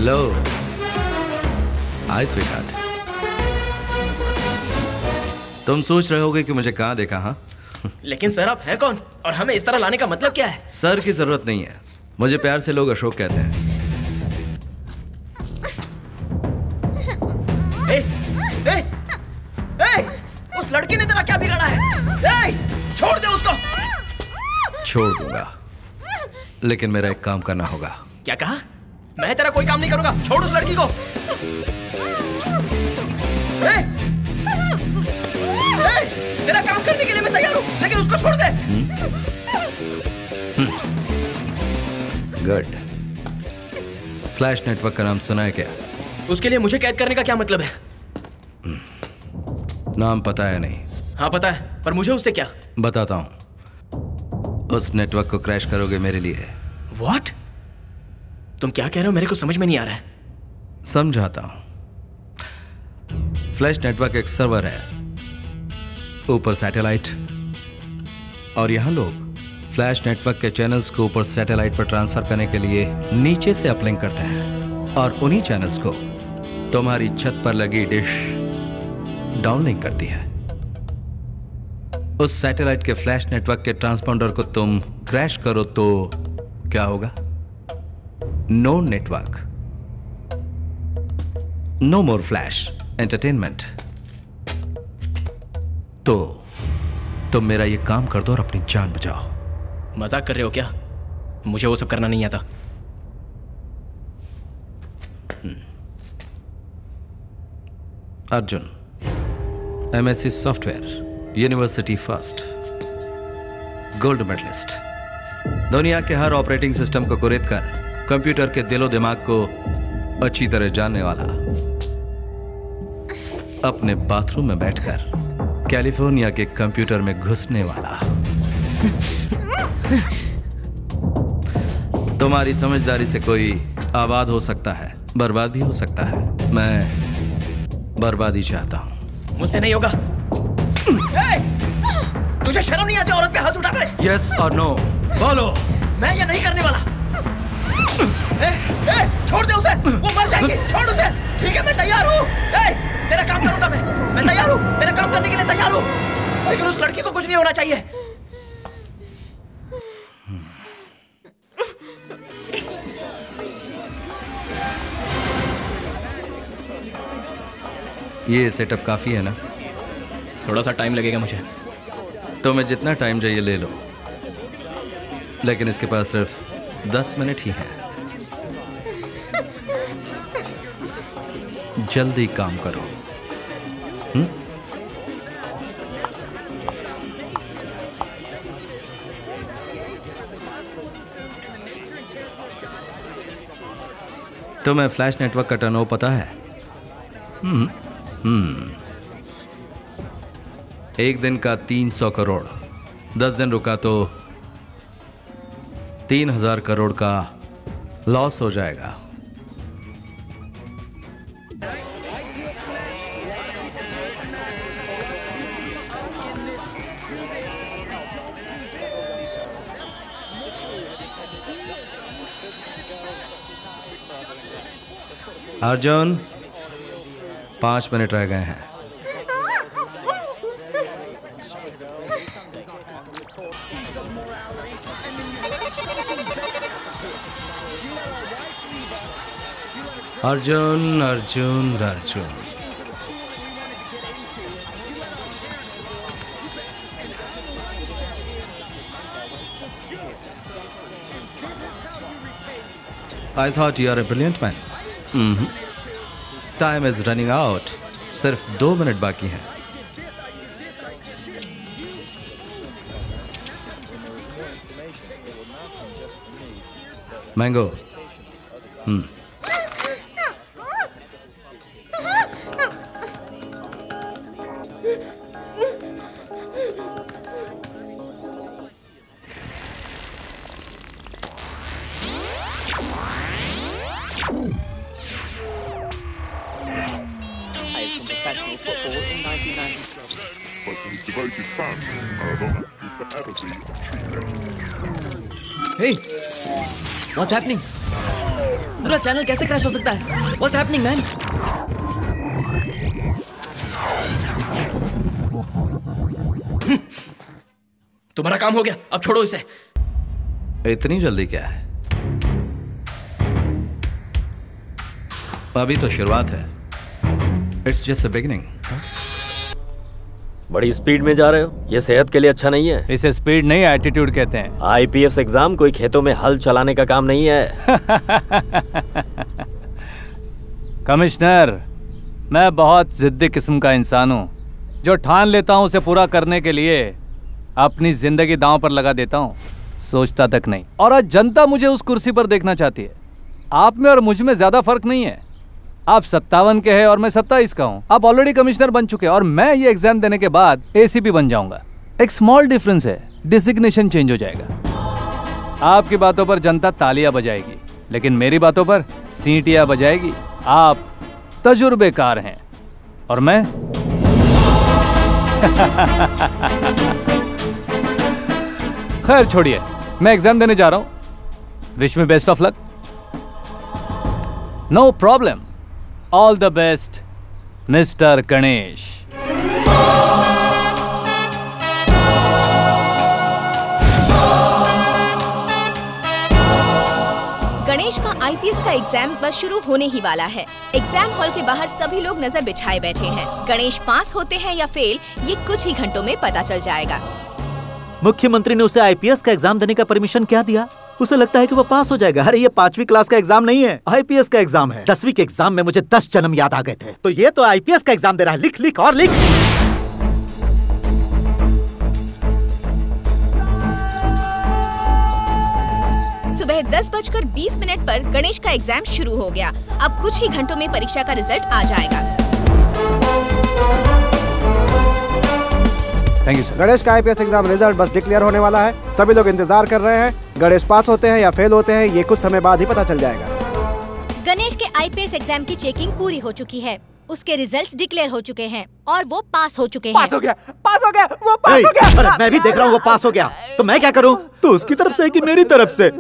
Hello. हाय sweetheart. तुम सोच रहे होगे कि मुझे कहां देखा? हाँ, लेकिन सर आप हैं कौन और हमें इस तरह लाने का मतलब क्या है? सर की जरूरत नहीं है, मुझे प्यार से लोग अशोक कहते हैं। ए, ए, ए, उस लड़की ने तेरा क्या बिगाड़ा है? ए, छोड़ दे उसको। छोड़ दूंगा, लेकिन मेरा एक काम करना होगा। क्या कहा? मैं तेरा कोई काम नहीं करूंगा। छोड़ उस लड़की को। ए, तेरा काम करने के लिए मैं तैयार हूं, लेकिन उसको छोड़ दे। गुड। फ्लैश नेटवर्क का नाम सुना है क्या? उसके लिए मुझे कैद करने का क्या मतलब है? नाम पता है नहीं? हाँ पता है, पर मुझे उससे क्या? बताता हूं। उस नेटवर्क को क्रैश करोगे मेरे लिए। What? तुम क्या कह रहे हो? मेरे को समझ में नहीं आ रहा है। समझाता हूं। फ्लैश नेटवर्क एक सर्वर है, ऊपर सैटेलाइट, और यहां लोग फ्लैश नेटवर्क के चैनल्स को ऊपर सैटेलाइट पर ट्रांसफर करने के लिए नीचे से अपलिंक करते हैं, और उन्हीं चैनल्स को तुम्हारी छत पर लगी डिश डाउनलिंक करती है। उस सैटेलाइट के फ्लैश नेटवर्क के ट्रांसपोंडर को तुम क्रैश करो तो क्या होगा? नो नेटवर्क, नो मोर फ्लैश एंटरटेनमेंट। तो तुम मेरा ये काम कर दो और अपनी जान बचाओ। मजाक कर रहे हो क्या? मुझे वो सब करना नहीं आता। Arjun, MSc software, university first, gold medalist, दुनिया के हर ऑपरेटिंग सिस्टम को कुरेद कर कंप्यूटर के दिलो दिमाग को अच्छी तरह जानने वाला, अपने बाथरूम में बैठकर कैलिफोर्निया के कंप्यूटर में घुसने वाला। तुम्हारी समझदारी से कोई आबाद हो सकता है, बर्बाद भी हो सकता है। मैं बर्बादी चाहता हूं। मुझसे नहीं होगा। तुझे शर्म नहीं आती औरत पे हाथ उठा रहे? यस और नो बोलो। मैं ये नहीं करने वाला। छोड़ दे उसे, वो मर जाएगी। छोड़ उसे। ठीक है, मैं तैयार हूँ। तेरा काम करूंगा मैं तैयार हूँ। तेरा काम करने के लिए तैयार हूँ, लेकिन उस लड़की को कुछ नहीं होना चाहिए। ये सेटअप काफी है ना? थोड़ा सा टाइम लगेगा मुझे। तुम्हें जितना टाइम चाहिए ले लो, लेकिन इसके पास सिर्फ 10 मिनट ही है। जल्दी काम करो। तुम्हें फ्लैश नेटवर्क का टर्नओवर पता है? एक दिन का 300 करोड़, 10 दिन रुका तो 3000 करोड़ का लॉस हो जाएगा। अर्जुन, 5 मिनट रह गए हैं। Arjun Arjun Arjun, I thought you are a brilliant man. Time is running out. सिर्फ 2 मिनट बाकी हैं। Mango, professional football in 1997. But to his devoted fans, Maradona will forever be a true legend. Hey, what's happening? पूरा channel कैसे crash हो सकता है? What's happening, man? तुम्हारा काम हो गया, अब छोड़ो इसे। इतनी जल्दी क्या है? अभी तो शुरुआत है। It's just a beginning. बड़ी स्पीड में जा रहे हो, ये सेहत के लिए अच्छा नहीं है। इसे स्पीड नहीं एटीट्यूड कहते हैं। आईपीएस एग्जाम कोई खेतों में हल चलाने का काम नहीं है। कमिश्नर, मैं बहुत जिद्दी किस्म का इंसान हूँ। जो ठान लेता हूँ उसे पूरा करने के लिए अपनी जिंदगी दांव पर लगा देता हूँ, सोचता तक नहीं। और आज जनता मुझे उस कुर्सी पर देखना चाहती है। आप में और मुझ में ज्यादा फर्क नहीं है। आप 57 के हैं और मैं 27 का हूँ। आप ऑलरेडी कमिश्नर बन चुके हैं और मैं ये एग्जाम देने के बाद एसीपी बन जाऊंगा। एक स्मॉल डिफरेंस है, डिजिग्नेशन चेंज हो जाएगा। आपकी बातों पर जनता तालियां बजाएगी, लेकिन मेरी बातों पर सीटियां बजाएगी। आप तजुर्बेकार हैं और मैं खैर छोड़िए, मैं एग्जाम देने जा रहा हूं। Wish me best of luck. No problem. All the best mister Ganesh. Ganesh का आईपीएस का एग्जाम बस शुरू होने ही वाला है। एग्जाम हॉल के बाहर सभी लोग नजर बिछाए बैठे हैं। गणेश पास होते हैं या फेल, ये कुछ ही घंटों में पता चल जाएगा। मुख्यमंत्री ने उसे आईपीएस का एग्जाम देने का परमिशन क्या दिया? उसे लगता है कि वो पास हो जाएगा। अरे ये 5वीं क्लास का एग्जाम नहीं है, आईपीएस का एग्जाम है। 10वीं के एग्जाम में मुझे 10 जन्म याद आ गए थे, तो ये तो आईपीएस का एग्जाम दे रहा है। लिख लिख और लिख। सुबह 10:20 पर गणेश का एग्जाम शुरू हो गया। अब कुछ ही घंटों में परीक्षा का रिजल्ट आ जाएगा। Thank you sir. गणेश का आईपीएस एग्जाम रिजल्ट बस डिक्लेयर होने वाला है। सभी लोग इंतजार कर रहे हैं। गणेश पास होते हैं या फेल होते हैं, ये कुछ समय बाद ही पता चल जाएगा। गणेश के आईपीएस एग्जाम की चेकिंग पूरी हो चुकी है। उसके रिजल्ट्स डिक्लेयर हो चुके हैं और वो पास हो चुके हैं। पास हो गया, वो पास हो गया। अरे मैं भी देख रहा हूँ वो पास हो गया, तो मैं क्या करूँ? तो उसकी तरफ से कि मेरी तरफ से?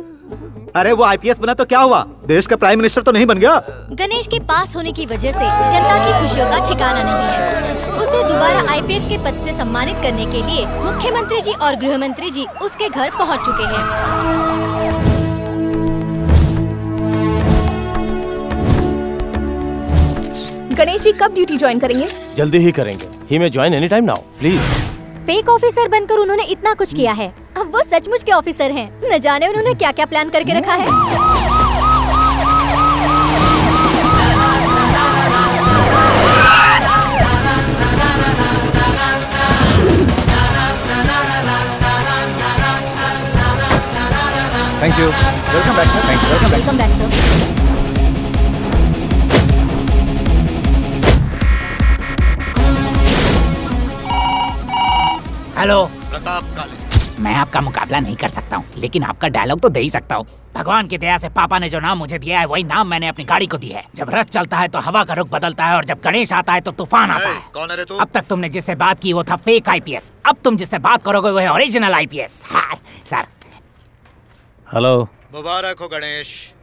अरे वो आईपीएस बना तो क्या हुआ? देश का प्राइम मिनिस्टर तो नहीं बन गया। गणेश के पास होने की वजह से जनता की खुशियों का ठिकाना नहीं है। उसे दोबारा आईपीएस के पद से सम्मानित करने के लिए मुख्यमंत्री जी और गृह मंत्री जी उसके घर पहुंच चुके हैं। गणेश जी कब ड्यूटी ज्वाइन करेंगे? जल्दी ही करेंगे। ही में join any time now please. Fake officer बनकर उन्होंने इतना कुछ किया है, अब वो सचमुच के ऑफिसर हैं। न जाने उन्होंने क्या क्या प्लान करके रखा है। Thank you. Welcome back sir. Thank you. Welcome back sir. Hello Pratap काले। मैं आपका मुकाबला नहीं कर सकता हूँ, लेकिन आपका डायलॉग तो दे ही सकता हूँ। भगवान की दया से पापा ने जो नाम मुझे दिया है वही नाम मैंने अपनी गाड़ी को दी है। जब रथ चलता है तो हवा का रुख बदलता है और जब गणेश आता है तो तूफान आता है। कौन है रे तू? अब तक तुमने जिससे बात की वो था फेक आईपीएस। अब तुम जिससे बात करोगे वो है ओरिजिनल आईपीएस। हाँ सर। हेलो। मुबारक हो गणेश।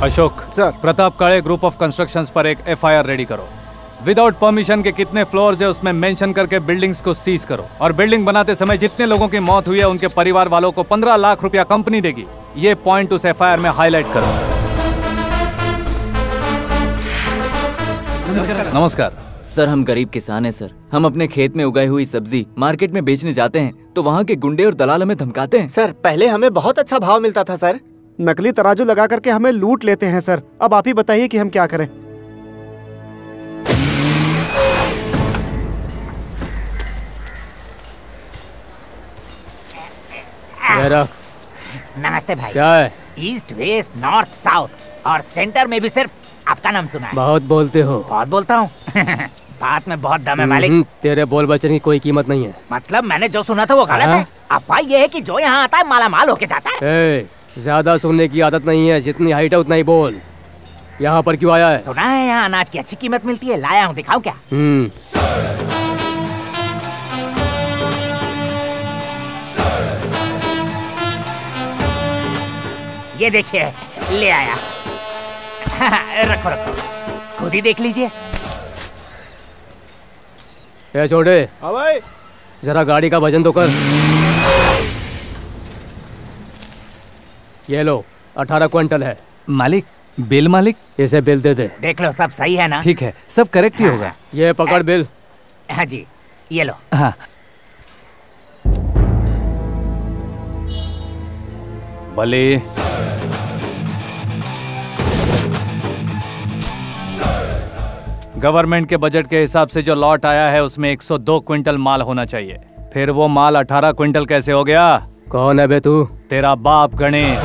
अशोक सर। प्रताप काले ग्रुप ऑफ कंस्ट्रक्शंस पर एक एफआईआर रेडी करो। विदाउट परमिशन के कितने फ्लोर्स है उसमें मेंशन करके बिल्डिंग्स को सीज करो। और बिल्डिंग बनाते समय जितने लोगों की मौत हुई है उनके परिवार वालों को 15 लाख रुपया कंपनी देगी। ये पॉइंट उस एफआईआर में हाईलाइट करो। नमस्कार सर, हम गरीब किसान हैं सर। हम अपने खेत में उगाई हुई सब्जी मार्केट में बेचने जाते हैं तो वहाँ के गुंडे और दलाल हमें धमकाते हैं। सर पहले हमें बहुत अच्छा भाव मिलता था सर। नकली तराजू लगा करके हमें लूट लेते हैं सर। अब आप ही बताइए कि हम क्या करें। नमस्ते भाई। क्या है? ईस्ट वेस्ट नॉर्थ साउथ और सेंटर में भी सिर्फ आपका नाम सुना है। बहुत बोलते हो। बहुत बोलता हूँ। बात में बहुत दम है मालिक। तेरे बोल बचन की कोई कीमत नहीं है। मतलब मैंने जो सुना था वो गलत है। अफवाह ये है कि जो यहाँ आता है माला माल होके जाता है। ज्यादा सुनने की आदत नहीं है, जितनी हाइट है उतना ही बोल। यहाँ पर क्यों आया है? सुना है यहाँ अनाज की अच्छी कीमत मिलती है, लाया हूँ, दिखाओ क्या? ये देखिए, ले आया। रखो रखो, खुद ही देख लीजिए। ए छोटे, हाँ भाई, जरा गाड़ी का वजन तो कर। ये लो, 18 क्विंटल है। मालिक, बिल मालिक। इसे बिल दे दे। देख लो, सब सही है ना? ठीक है, सब करेक्ट ही होगा। ये पकड़ बिल। हाँ जी, ये लो। हाँ। भले गवर्नमेंट के बजट के हिसाब से जो लॉट आया है उसमें 102 क्विंटल माल होना चाहिए। फिर वो माल 18 क्विंटल कैसे हो गया? कौन है बे तू? तेरा बाप Ganesh,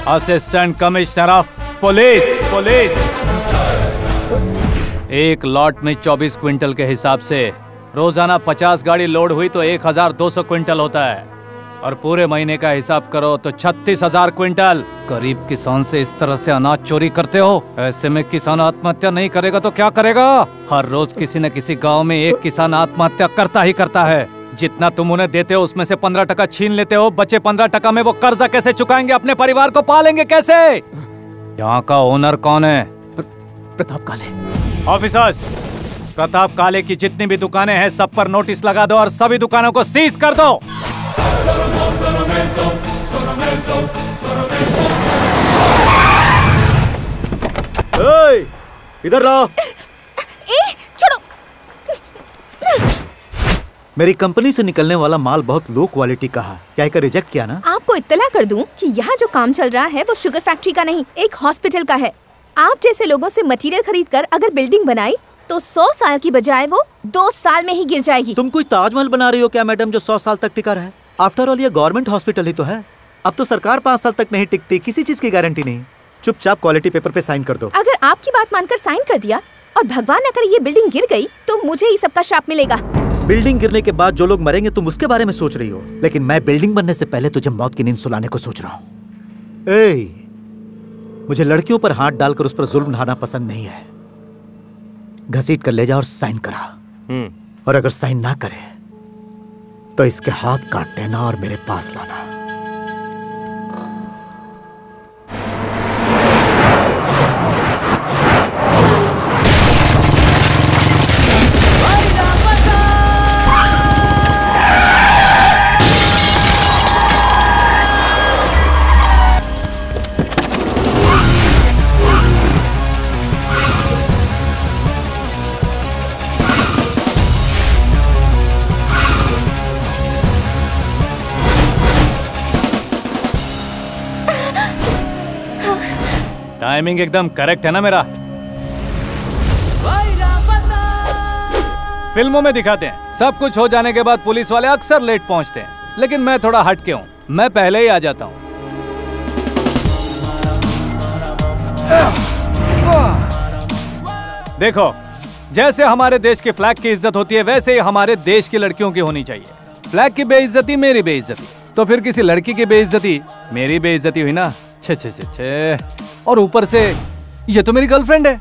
assistant commissioner of police. एक लॉट में 24 क्विंटल के हिसाब से रोजाना 50 गाड़ी लोड हुई तो 1200 क्विंटल होता है, और पूरे महीने का हिसाब करो तो 36,000 क्विंटल। गरीब किसान से इस तरह से अनाज चोरी करते हो? ऐसे में किसान आत्महत्या नहीं करेगा तो क्या करेगा? हर रोज किसी न किसी गांव में एक किसान आत्महत्या करता ही करता है। जितना तुम उन्हें देते हो उसमें से 15% छीन लेते हो। बचे 15% में वो कर्जा कैसे चुकाएंगे? अपने परिवार को पालेंगे कैसे? यहाँ का ओनर कौन है? प्रताप काले। ऑफिसर्स, प्रताप काले की जितनी भी दुकानें हैं सब पर नोटिस लगा दो और सभी दुकानों को सीज कर दो। इधर लाओ। छोड़ो। मेरी कंपनी से निकलने वाला माल बहुत लो क्वालिटी का है, क्या इसे रिजेक्ट किया ना? आपको इत्तला कर दूं कि यहाँ जो काम चल रहा है वो शुगर फैक्ट्री का नहीं, एक हॉस्पिटल का है। आप जैसे लोगों से मटेरियल खरीद कर अगर बिल्डिंग बनाई तो 100 साल की बजाय वो 2 साल में ही गिर जाएगी। तुम कोई ताजमहल बना रही हो क्या मैडम, जो 100 साल तक टिका रहे? आफ्टर ऑल ये गवर्नमेंट हॉस्पिटल ही तो है। अब तो सरकार 5 साल तक नहीं टिकती, किसी चीज की गारंटी नहीं। चुपचाप क्वालिटी पेपर पे साइन कर दो। अगर आपकी बात मानकर साइन कर दिया और भगवान न करे ये बिल्डिंग गिर गई तो मुझे ही सबका श्राप मिलेगा। बिल्डिंग गिरने के बाद जो लोग मरेंगे तुम उसके बारे में सोच रही हो, लेकिन मैं बिल्डिंग बनने से पहले तुझे मौत की नींद सुलाने को सोच रहा हूँ। मुझे लड़कियों पर हाथ डालकर उस पर जुल्म ढाना पसंद नहीं है। घसीट कर ले जा और साइन करा, और अगर साइन ना करे तो इसके हाथ काट देना और मेरे पास लाना। टाइमिंग एकदम करेक्ट है ना मेरा? फिल्मों में दिखाते हैं सब कुछ हो जाने के बाद पुलिस वाले अक्सर लेट पहुंचते हैं, लेकिन मैं थोड़ा हटके हूं, मैं पहले ही आ जाता हूं। देखो, जैसे हमारे देश के फ्लैग की इज्जत होती है वैसे ही हमारे देश की लड़कियों की होनी चाहिए। फ्लैग की बेइज्जती मेरी बेइज्जती, तो फिर किसी लड़की की बेइज्जती मेरी बेइज्जती हुई ना। छे छे छे छे। और ऊपर से ये तो मेरी गर्लफ्रेंड है।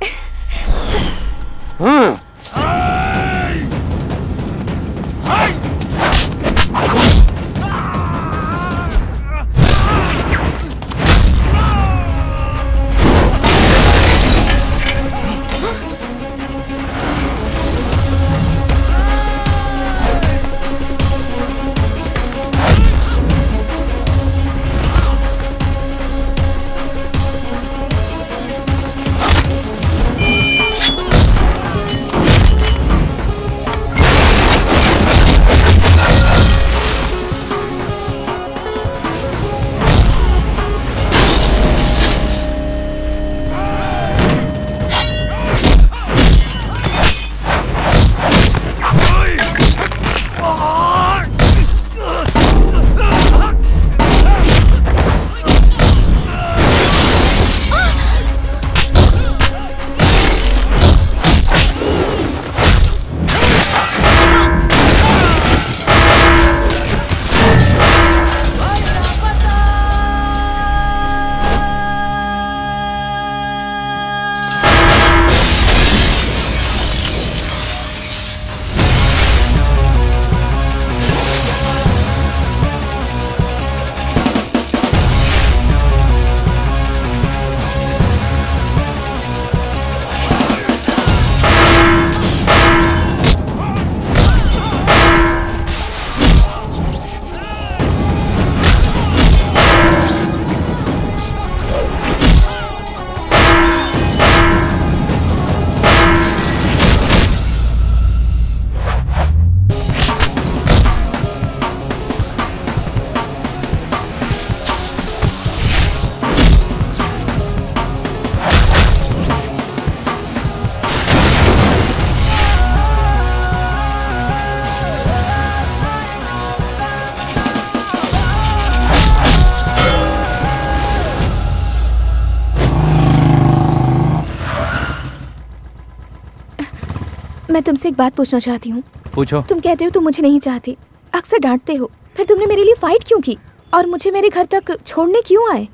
मैं तुमसे एक बात पूछना चाहती हूँ। पूछो। तुम कहते हो तुम मुझे नहीं चाहती, अक्सर डांटते हो, फिर तुमने मेरे लिए फाइट क्यों की और मुझे मेरे घर तक छोड़ने क्यों आए?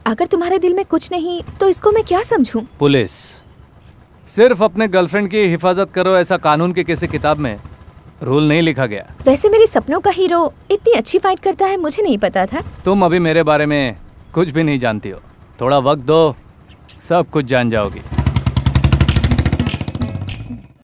अगर तुम्हारे दिल में कुछ नहीं तो इसको मैं क्या समझूं? पुलिस, सिर्फ अपने गर्लफ्रेंड की हिफाजत करो ऐसा कानून की किसी किताब में रूल नहीं लिखा गया। वैसे मेरे सपनों का हीरो इतनी अच्छी फाइट करता है, मुझे नहीं पता था। तुम अभी मेरे बारे में कुछ भी नहीं जानती हो, थोड़ा वक्त दो, सब कुछ जान जाओगी।